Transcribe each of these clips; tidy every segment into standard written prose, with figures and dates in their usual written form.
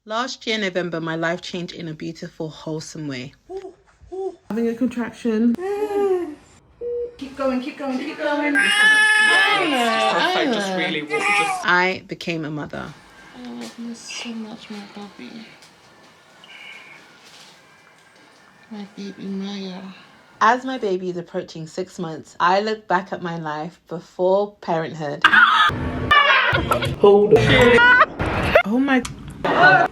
Last year, November, my life changed in a beautiful, wholesome way. Having a contraction. Keep going, keep going, keep going. I became a mother. I love you so much, my puppy. My baby Maya. As my baby is approaching 6 months, I look back at my life before parenthood. Hold on. Oh my God.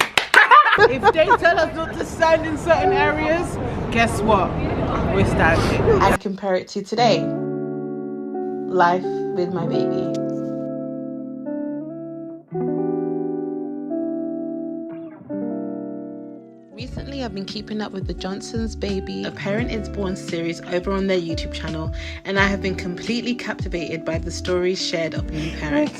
If they tell us not to stand in certain areas, guess what? We're standing. I compare it to today. Life with my baby. Recently, I've been keeping up with the Johnson's Baby, A Parent Is Born series over on their YouTube channel, and I have been completely captivated by the stories shared of new parents.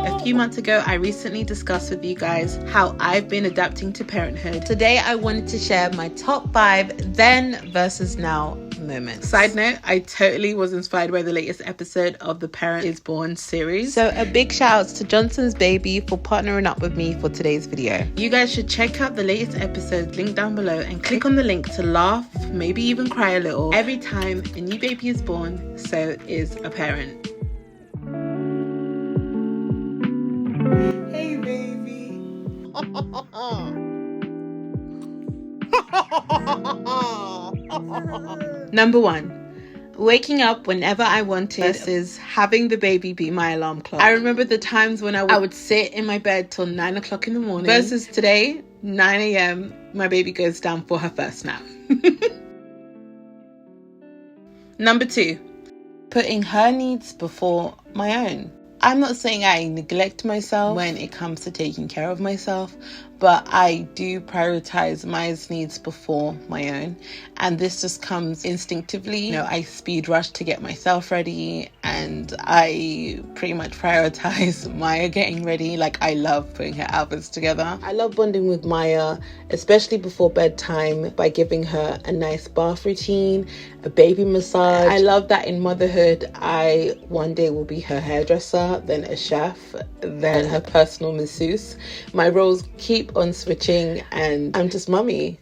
A few months ago, I recently discussed with you guys how I've been adapting to parenthood. Today, I wanted to share my top 5 then versus now moments. Side note, I totally was inspired by the latest episode of the Parent Is Born series. So a big shout out to Johnson's Baby for partnering up with me for today's video. You guys should check out the latest episode linked down below and click on the link to laugh, maybe even cry a little. Every time a new baby is born, so is a parent. Hey, baby. Number 1. Waking up whenever I wanted versus having the baby be my alarm clock. I remember the times when I would sit in my bed till 9 o'clock in the morning versus today, 9 a.m. my baby goes down for her first nap. Number 2. Putting her needs before my own. I'm not saying I neglect myself when it comes to taking care of myself, but I do prioritize my needs before my own. And this just comes instinctively. You know, I speed rush to get myself ready, and I pretty much prioritize Maya getting ready. Like, I love putting her outfits together. I love bonding with Maya, especially before bedtime, by giving her a nice bath routine, a baby massage. I love that in motherhood, I one day will be her hairdresser, then a chef, then her personal masseuse. My roles keep on switching, and I'm just mummy.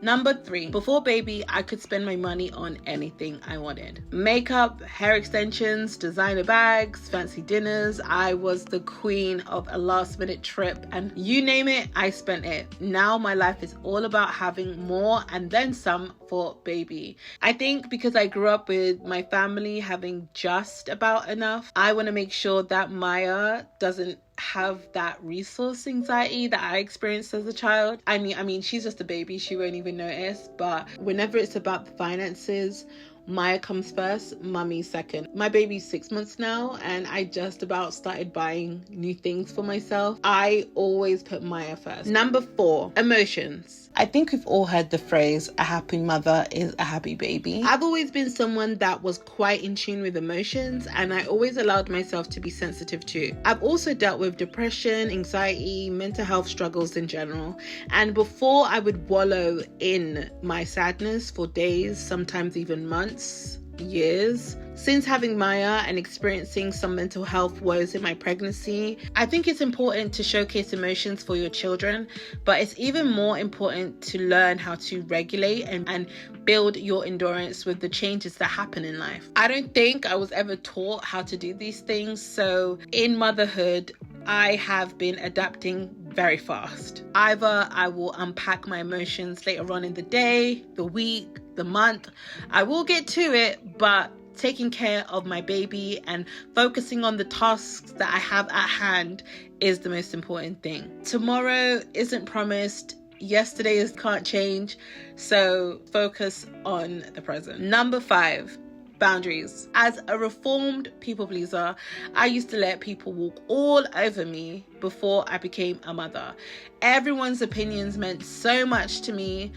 Number 3, before baby, I could spend my money on anything I wanted. Makeup, hair extensions, designer bags, fancy dinners. I was the queen of a last minute trip, and you name it, I spent it. Now my life is all about having more and then some for baby. I think because I grew up with my family having just about enough, I want to make sure that Maya doesn't have that resource anxiety that I experienced as a child. I mean, she's just a baby, she won't even notice, but whenever it's about the finances, Maya comes first, mummy second. My baby's 6 months now, and I just about started buying new things for myself. I always put Maya first. Number 4, emotions. I think we've all heard the phrase, a happy mother is a happy baby. I've always been someone that was quite in tune with emotions, and I always allowed myself to be sensitive too. I've also dealt with depression, anxiety, mental health struggles in general, and before I would wallow in my sadness for days, sometimes even months, years. Since having Maya and experiencing some mental health woes in my pregnancy, I think it's important to showcase emotions for your children, but it's even more important to learn how to regulate and build your endurance with the changes that happen in life. I don't think I was ever taught how to do these things, so in motherhood, I have been adapting very fast. Either I will unpack my emotions later on in the day, the week, the month. I will get to it, but taking care of my baby and focusing on the tasks that I have at hand is the most important thing. Tomorrow isn't promised. Yesterday can't change. So focus on the present. Number 5. Boundaries. As a reformed people pleaser, I used to let people walk all over me before I became a mother. Everyone's opinions meant so much to me.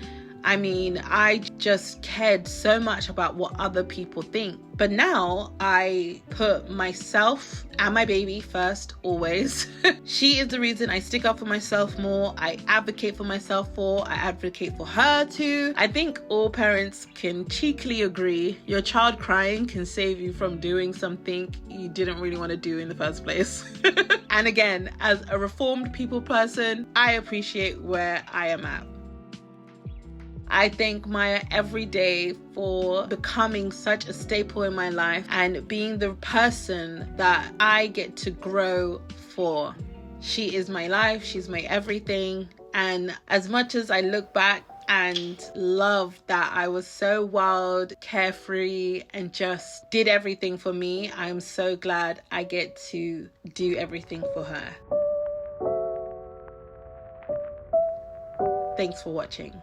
I mean, I just cared so much about what other people think. But now I put myself and my baby first, always. She is the reason I stick up for myself more. I advocate for myself more. I advocate for her too. I think all parents can cheekily agree your child crying can save you from doing something you didn't really want to do in the first place. And again, as a reformed people person, I appreciate where I am at. I thank Maya every day for becoming such a staple in my life and being the person that I get to grow for. She is my life, she's my everything. And as much as I look back and love that I was so wild, carefree, and just did everything for me, I'm so glad I get to do everything for her. Thanks for watching.